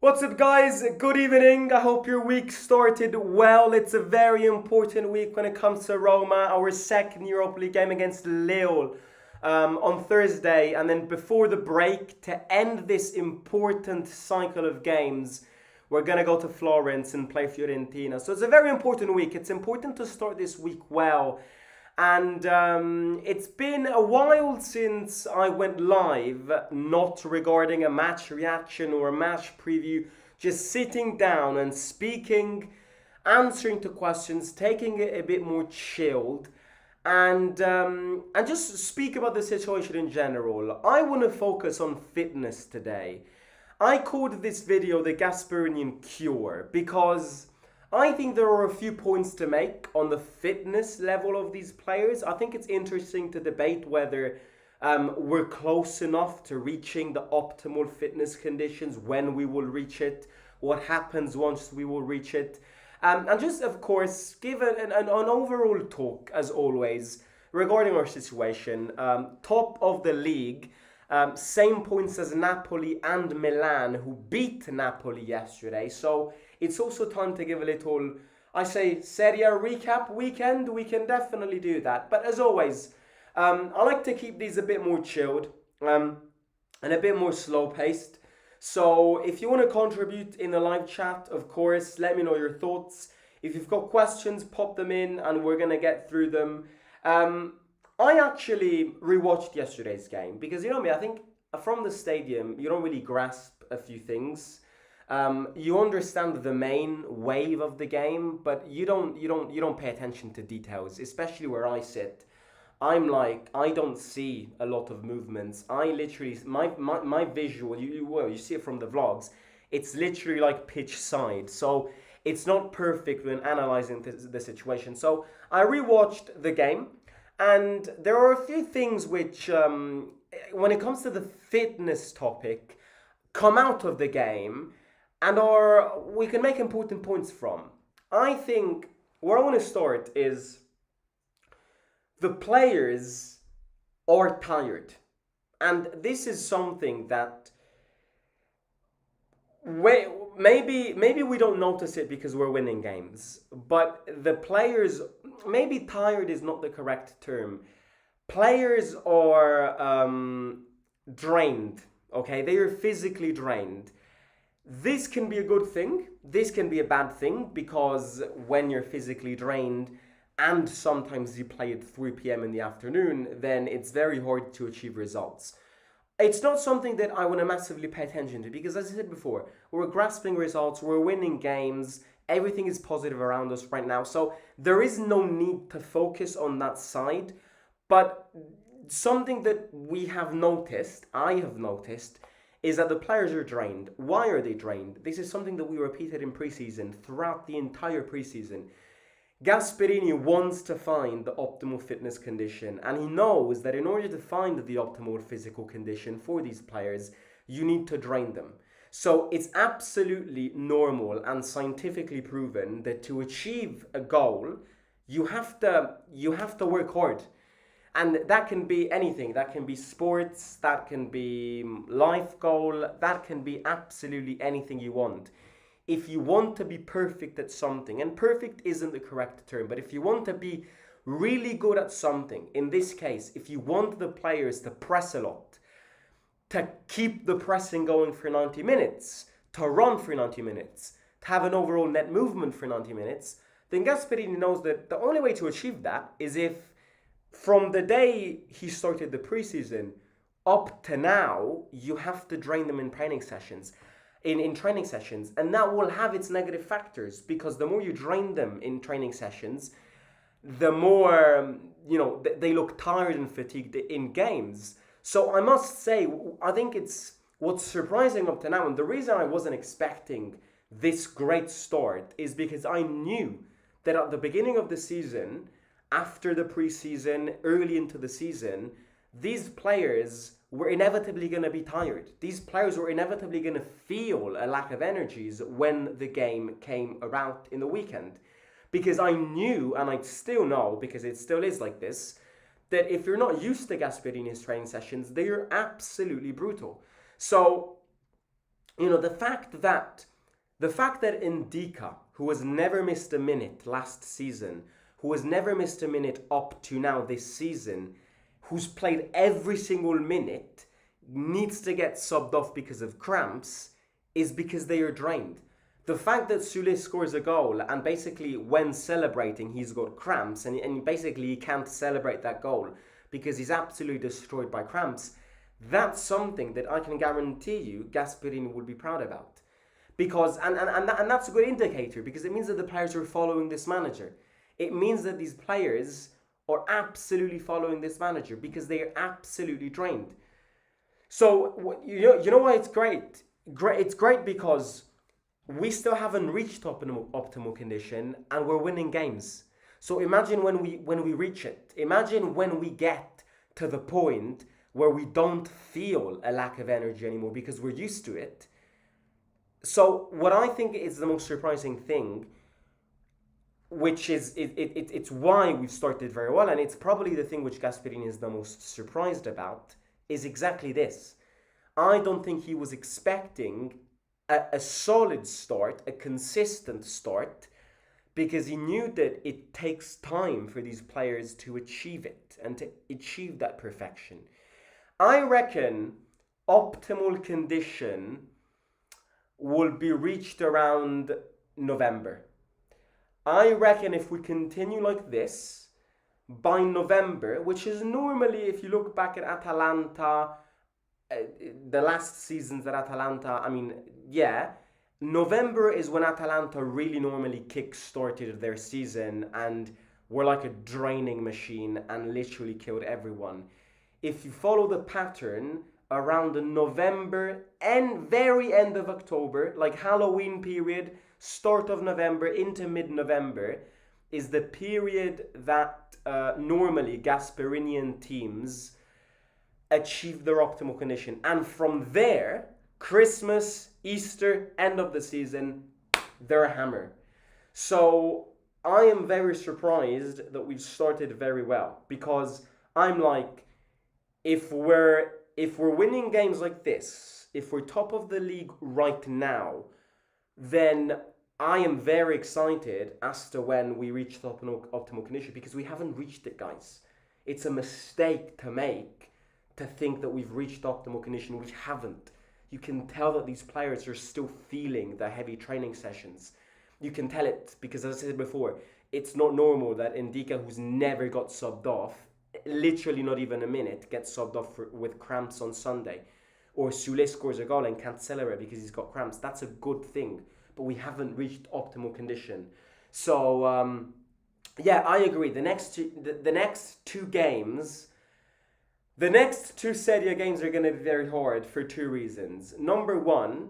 What's up, guys? Good evening. I hope your week started well. It's a very important week when it comes to Roma, our second Europa League game against Lille on Thursday. And then before the break, to end this important cycle of games, we're going to go to Florence and play Fiorentina. So it's a very important week. It's important to start this week well. And it's been a while since I went live, not regarding a match reaction or a match preview, just sitting down and speaking, answering to questions, taking it a bit more chilled, and just speak about the situation in general. I want to focus on fitness today. I called this video the Gasperinian cure because I think there are a few points to make on the fitness level of these players. I think it's interesting to debate whether we're close enough to reaching the optimal fitness conditions, when we will reach it, what happens once we will reach it. And just, of course, give an overall talk, as always, regarding our situation. Top of the league, same points as Napoli and Milan, who beat Napoli yesterday. So it's also time to give a little, I say, Serie A recap weekend. We can definitely do that. But as always, I like to keep these a bit more chilled and a bit more slow-paced. So if you want to contribute in the live chat, of course, let me know your thoughts. If you've got questions, pop them in and we're going to get through them. I actually rewatched yesterday's game because, you know me, I think from the stadium, you don't really grasp a few things. You understand the main wave of the game, but you don't pay attention to details, especially where I sit. I'm like, I don't see a lot of movements. I literally, my visual, you see it from the vlogs, it's literally like pitch side. So it's not perfect when analyzing the situation. So I rewatched the game, and there are a few things which, when it comes to the fitness topic, come out of the game and we can make important points from. I think where I want to start is the players are tired. And this is something that maybe we don't notice it because we're winning games, but the players, maybe tired is not the correct term. Players are drained, okay? They are physically drained. This can be a good thing. This can be a bad thing because when you're physically drained and sometimes you play at 3 p.m. in the afternoon, then it's very hard to achieve results. It's not something that I want to massively pay attention to because, as I said before, we're grasping results, we're winning games, everything is positive around us right now. So there is no need to focus on that side. But something that we have noticed, I have noticed, is that the players are drained. Why are they drained? This is something that we repeated in preseason, throughout the entire preseason. Gasperini wants to find the optimal fitness condition, and he knows that in order to find the optimal physical condition for these players, you need to drain them. So it's absolutely normal and scientifically proven that to achieve a goal, you have to work hard. And that can be anything. That can be sports, that can be life goal, that can be absolutely anything you want. If you want to be perfect at something, and perfect isn't the correct term, but if you want to be really good at something, in this case, if you want the players to press a lot, to keep the pressing going for 90 minutes, to run for 90 minutes, to have an overall net movement for 90 minutes, then Gasperini knows that the only way to achieve that is if from the day he started the preseason up to now, you have to drain them in training sessions. In training sessions, and that will have its negative factors because the more you drain them in training sessions, the more they look tired and fatigued in games. So I must say, I think it's what's surprising up to now, and the reason I wasn't expecting this great start is because I knew that at the beginning of the season, after the preseason, early into the season, these players were inevitably going to be tired. These players were inevitably going to feel a lack of energies when the game came around in the weekend. Because I knew, and I still know, because it still is like this, that if you're not used to Gasperini's training sessions, they are absolutely brutal. So the fact that Indika, who has never missed a minute last season, who has never missed a minute up to now this season, who's played every single minute, needs to get subbed off because of cramps, is because they are drained. The fact that Sule scores a goal and basically when celebrating he's got cramps and basically he can't celebrate that goal because he's absolutely destroyed by cramps, that's something that I can guarantee you Gasperini will be proud about. Because and that's a good indicator because it means that the players are following this manager. It means that these players are absolutely following this manager because they are absolutely drained. So you know why it's great? It's great because we still haven't reached optimal condition and we're winning games. So imagine when we reach it. Imagine when we get to the point where we don't feel a lack of energy anymore because we're used to it. So what I think is the most surprising thing, which is it's why we've started very well, and it's probably the thing which Gasperini is the most surprised about, is exactly this. I don't think he was expecting a solid start, a consistent start, because he knew that it takes time for these players to achieve it and to achieve that perfection. I reckon optimal condition will be reached around November. I reckon if we continue like this, by November, which is normally, if you look back at Atalanta, the last seasons at Atalanta, November is when Atalanta really normally kick-started their season and were like a draining machine and literally killed everyone. If you follow the pattern, around the November and very end of October, like Halloween period, start of November into mid-November, is the period that normally Gasperinian teams achieve their optimal condition. And from there, Christmas, Easter, end of the season, they're a hammer. So I am very surprised that we've started very well, because I'm like, if we're winning games like this, if we're top of the league right now, then I am very excited as to when we reach the optimal condition, because we haven't reached it, guys. It's a mistake to make to think that we've reached optimal condition. We haven't. You can tell that these players are still feeling the heavy training sessions. You can tell it because, as I said before, it's not normal that Ndika, who's never got subbed off, literally not even a minute, gets subbed off with cramps on Sunday. Or Sule scores a goal and can't celebrate because he's got cramps. That's a good thing. But we haven't reached optimal condition. So, I agree. The next two games... The next two Serie A games are going to be very hard for two reasons. Number one,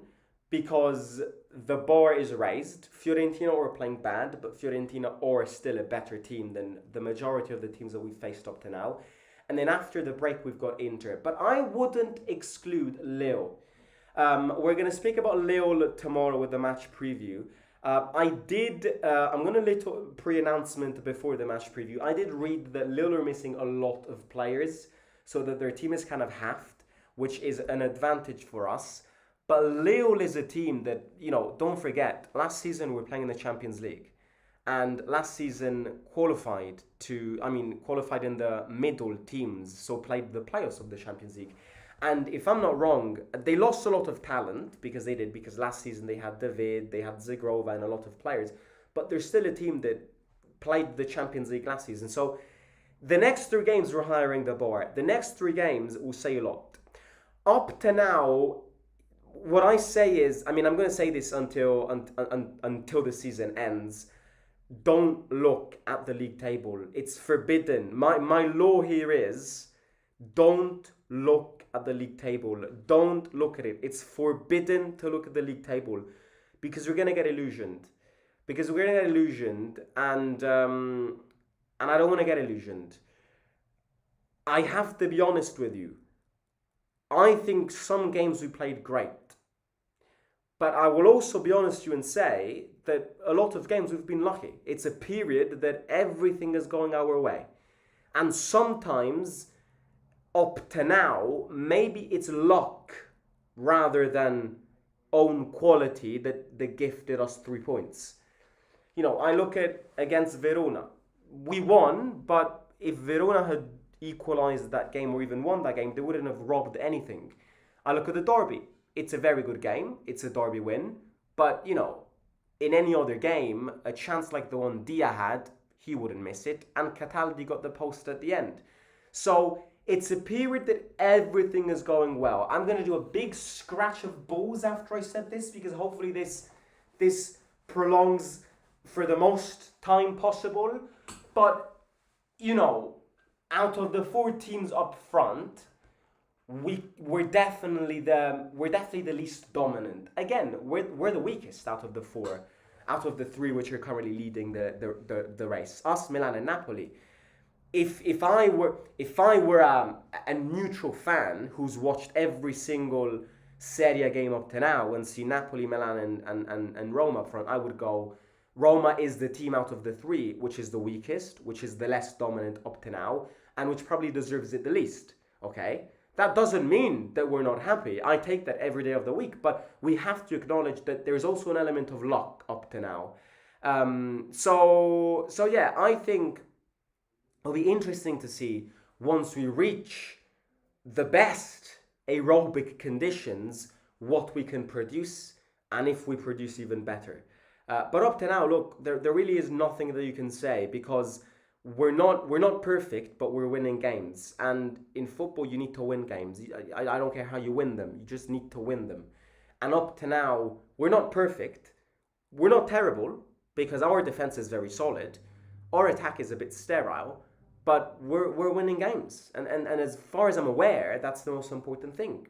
because the bar is raised. Fiorentina are playing bad, but Fiorentina are still a better team than the majority of the teams that we've faced up to now. And then after the break, we've got Inter. But I wouldn't exclude Lille. We're going to speak about Lille tomorrow with the match preview. I'm going to little pre-announcement before the match preview. I did read that Lille are missing a lot of players, so that their team is kind of halved, which is an advantage for us. But Lille is a team that, don't forget, last season we were playing in the Champions League. And last season qualified in the middle teams, so played the playoffs of the Champions League. And if I'm not wrong, they lost a lot of talent, because last season they had David, they had Zagrova and a lot of players. But they're still a team that played the Champions League last season. So the next three games we're hiring the bar. The next three games will say a lot. Up to now, what I say is, I'm going to say this until the season ends. Don't look at the league table. It's forbidden. My law here is, don't look at the league table. Don't look at it. It's forbidden to look at the league table, because we're going to get illusioned. And I don't want to get illusioned. I have to be honest with you. I think some games we played great. But I will also be honest with you and say that a lot of games we've been lucky. It's a period that everything is going our way. And sometimes, up to now, maybe it's luck rather than own quality that gifted us 3 points. I look at against Verona. We won, but if Verona had equalised that game or even won that game, they wouldn't have robbed anything. I look at the derby. It's a very good game. It's a derby win. But, in any other game, a chance like the one Dia had, he wouldn't miss it. And Cataldi got the post at the end. So it's a period that everything is going well. I'm going to do a big scratch of balls after I said this, because hopefully this prolongs for the most time possible. But, out of the 4 teams up front, we're definitely the least dominant. Again, we're the weakest out of the 4, out of the 3 which are currently leading the race. Us, Milan, and Napoli. If I were a neutral fan who's watched every single Serie A game up to now and see Napoli, Milan, and Roma up front, I would go, Roma is the team out of the 3 which is the weakest, which is the less dominant up to now, and which probably deserves it the least. Okay? That doesn't mean that we're not happy. I take that every day of the week, but we have to acknowledge that there's also an element of luck up to now. So yeah, I think it'll be interesting to see once we reach the best aerobic conditions what we can produce, and if we produce even better. But up to now, look, there really is nothing that you can say, because we're not perfect, but we're winning games. And in football, you need to win games. I don't care how you win them. You just need to win them. And up to now, we're not perfect. We're not terrible, because our defense is very solid. Our attack is a bit sterile, but we're winning games. And as far as I'm aware, that's the most important thing.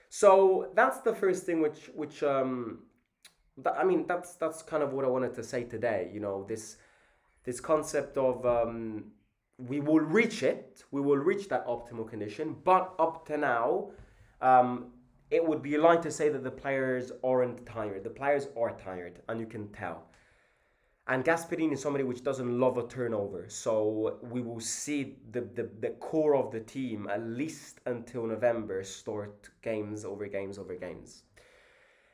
So that's the first thing which that's kind of what I wanted to say today. This concept of we will reach that optimal condition, but up to now, it would be lying to say that the players aren't tired. The players are tired, and you can tell. And Gasperini is somebody which doesn't love a turnover, so we will see the core of the team at least until November start games over games over games.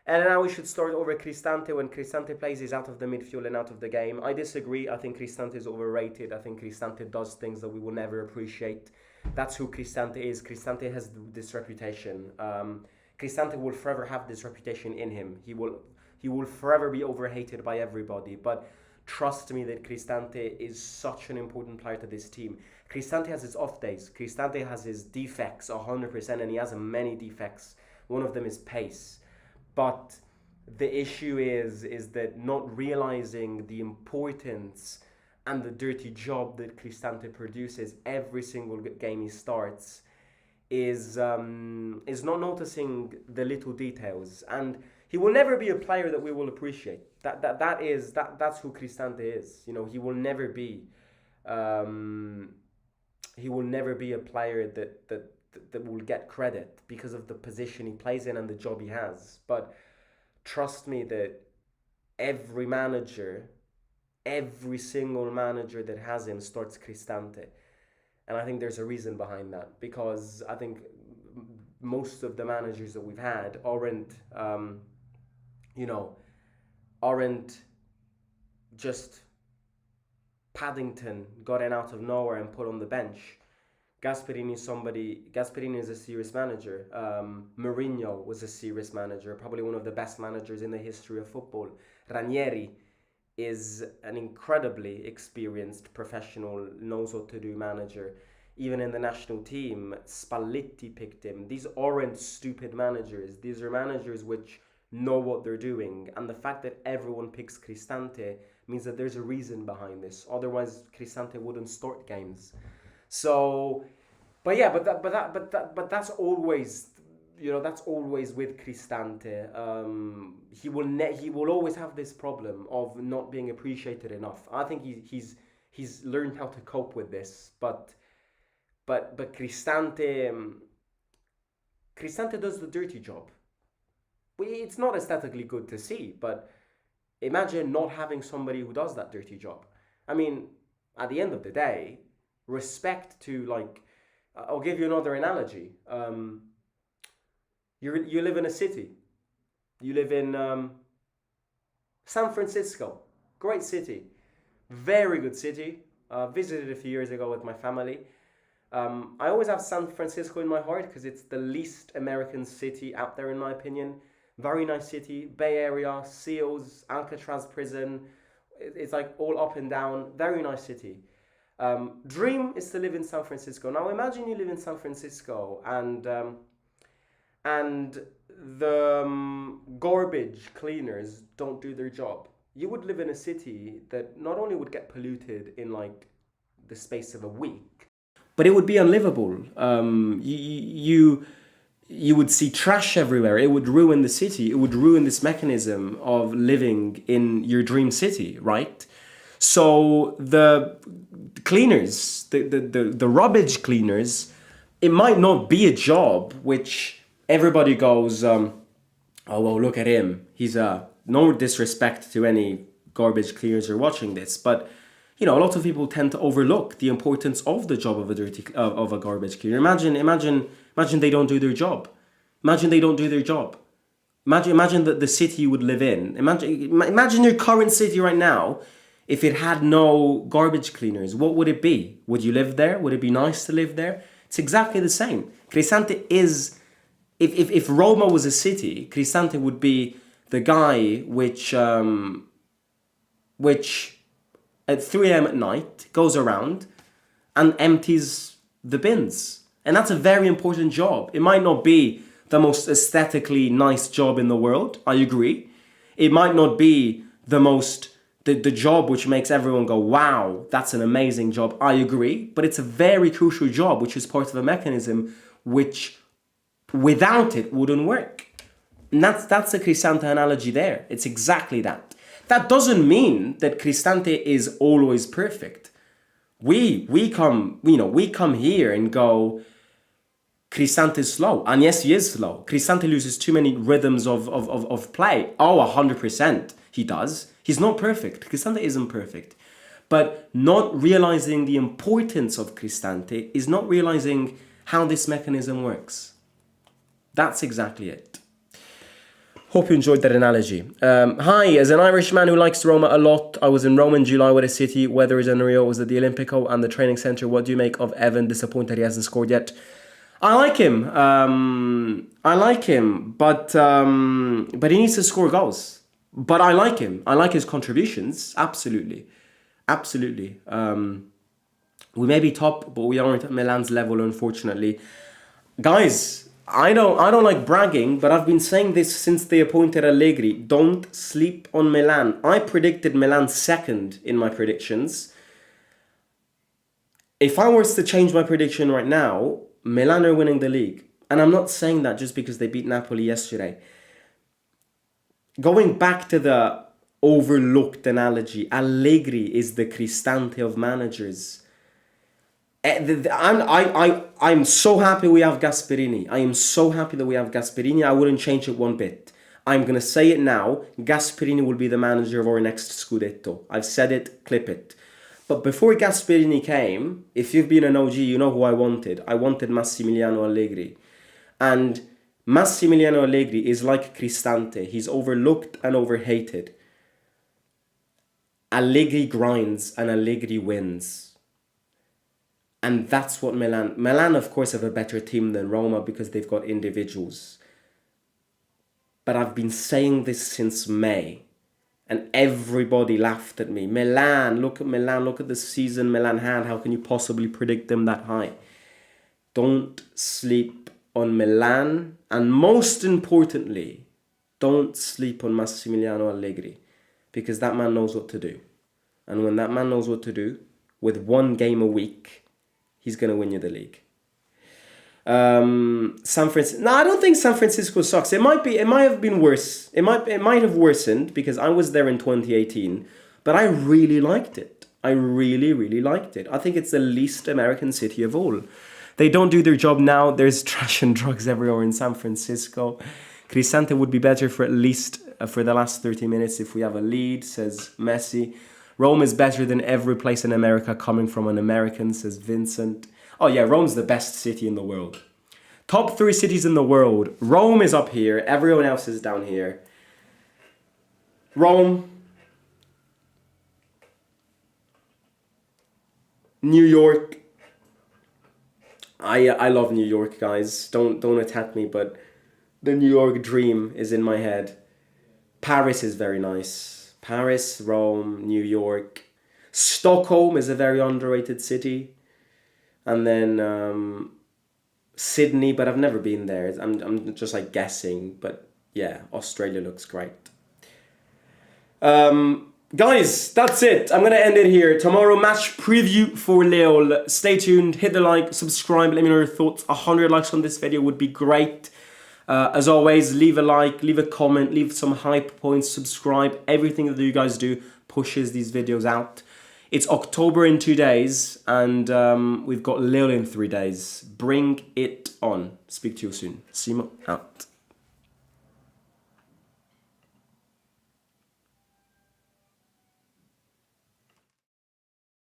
And now we should start over Cristante. When Cristante plays, he's out of the midfield and out of the game. I disagree. I think Cristante is overrated. I think Cristante does things that we will never appreciate. That's who Cristante is. Cristante has this reputation. Cristante will forever have this reputation in him. He will forever be overhated by everybody. But trust me that Cristante is such an important player to this team. Cristante has his off days. Cristante has his defects 100%, and he has many defects. One of them is pace. But the issue is that not realizing the importance and the dirty job that Cristante produces every single game he starts is not noticing the little details. And he will never be a player that we will appreciate. That's who Cristante is. He will never be a player that will get credit because of the position he plays in and the job he has. But trust me that every single manager that has him starts Cristante. And I think there's a reason behind that, because I think most of the managers that we've had aren't just Paddington got in out of nowhere and put on the bench. Gasperini is a serious manager. Mourinho was a serious manager, probably one of the best managers in the history of football. Ranieri is an incredibly experienced professional, knows what to do manager. Even in the national team, Spalletti picked him. These aren't stupid managers. These are managers which know what they're doing. And the fact that everyone picks Cristante means that there's a reason behind this. Otherwise, Cristante wouldn't start games. So, but that's always, that's always with Cristante. He will always have this problem of not being appreciated enough. I think he's learned how to cope with this, but Cristante does the dirty job. It's not aesthetically good to see, but imagine not having somebody who does that dirty job. I mean, at the end of the day, respect to, I'll give you another analogy. You live in a city. You live in San Francisco. Great city. Very good city. Visited a few years ago with my family. I always have San Francisco in my heart because it's the least American city out there, in my opinion. Very nice city. Bay Area, SEALs, Alcatraz prison. It's like all up and down. Very nice city. Dream is to live in San Francisco. Now imagine you live in San Francisco and the garbage cleaners don't do their job. You would live in a city that not only would get polluted in like the space of a week, but it would be unlivable. You would see trash everywhere. It would ruin the city. It would ruin this mechanism of living in your dream city, right? So the cleaners, the rubbish cleaners, it might not be a job which everybody goes, oh, well, look at him. He's no disrespect to any garbage cleaners who are watching this, but you know, a lot of people tend to overlook the importance of the job of a garbage cleaner. Imagine they don't do their job. Imagine they don't do their job. Imagine the city you would live in. Imagine your current city right now. If it had no garbage cleaners, what would it be? Would you live there? Would it be nice to live there? It's exactly the same. Cristante is, if Roma was a city, Cristante would be the guy which at 3 a.m. at night goes around and empties the bins. And that's a very important job. It might not be the most aesthetically nice job in the world, I agree. It might not be the job which makes everyone go, wow, that's an amazing job, I agree. But it's a very crucial job, which is part of a mechanism which without it wouldn't work. And that's the Cristante analogy there. It's exactly that. That doesn't mean that Cristante is always perfect. We come here and go, Cristante is slow. And yes, he is slow. Cristante loses too many rhythms of play. Oh, 100% he does. He's not perfect. Cristante isn't perfect. But not realizing the importance of Cristante is not realizing how this mechanism works. That's exactly it. Hope you enjoyed that analogy. Hi, as an Irish man who likes Roma a lot, I was in Rome in July with a city. Weather is unreal. Was at the Olimpico and the training centre. What do you make of Evan? Disappointed he hasn't scored yet. I like him. But he needs to score goals. But I like him. I like his contributions. Absolutely. We may be top, but we aren't at Milan's level, unfortunately. Guys, I don't like bragging, but I've been saying this since they appointed Allegri. Don't sleep on Milan. I predicted Milan second in my predictions. If I was to change my prediction right now, Milan are winning the league. And I'm not saying that just because they beat Napoli yesterday. Going back to the overlooked analogy, Allegri is the Cristante of managers. I'm so happy we have Gasperini. I am so happy that we have Gasperini. I wouldn't change it one bit. I'm going to say it now. Gasperini will be the manager of our next Scudetto. I've said it, clip it. But before Gasperini came, if you've been an OG, you know who I wanted. I wanted Massimiliano Allegri. And Massimiliano Allegri is like Cristante. He's overlooked and overhated. Allegri grinds and Allegri wins. And that's what Milan, of course, have a better team than Roma because they've got individuals. But I've been saying this since May. And everybody laughed at me. Milan, look at the season Milan had. How can you possibly predict them that high? Don't sleep on Milan. And most importantly, don't sleep on Massimiliano Allegri. Because that man knows what to do. And when that man knows what to do, with one game a week, he's going to win you the league. No, I don't think San Francisco sucks. It might have been worse. It might have worsened because I was there in 2018, but I really liked it. I really, really liked it. I think it's the least American city of all. They don't do their job now. There's trash and drugs everywhere in San Francisco. Cristante would be better for at least for the last 30 minutes if we have a lead, says Messi. Rome is better than every place in America coming from an American, says Vincent. Oh yeah, Rome's the best city in the world. Top 3 cities in the world. Rome is up here. Everyone else is down here. Rome, New York. I love New York, guys. Don't attack me, but the New York dream is in my head. Paris is very nice. Paris, Rome, New York. Stockholm is a very underrated city. And then Sydney, but I've never been there. I'm just like guessing, but yeah, Australia looks great. Guys, that's it. I'm going to end it here. Tomorrow, match preview for Lille. Stay tuned, hit the like, subscribe, let me know your thoughts. 100 likes on this video would be great. As always, leave a like, leave a comment, leave some hype points, subscribe. Everything that you guys do pushes these videos out. It's October in 2 days, and we've got Lille in 3 days. Bring it on. Speak to you soon. Simo out.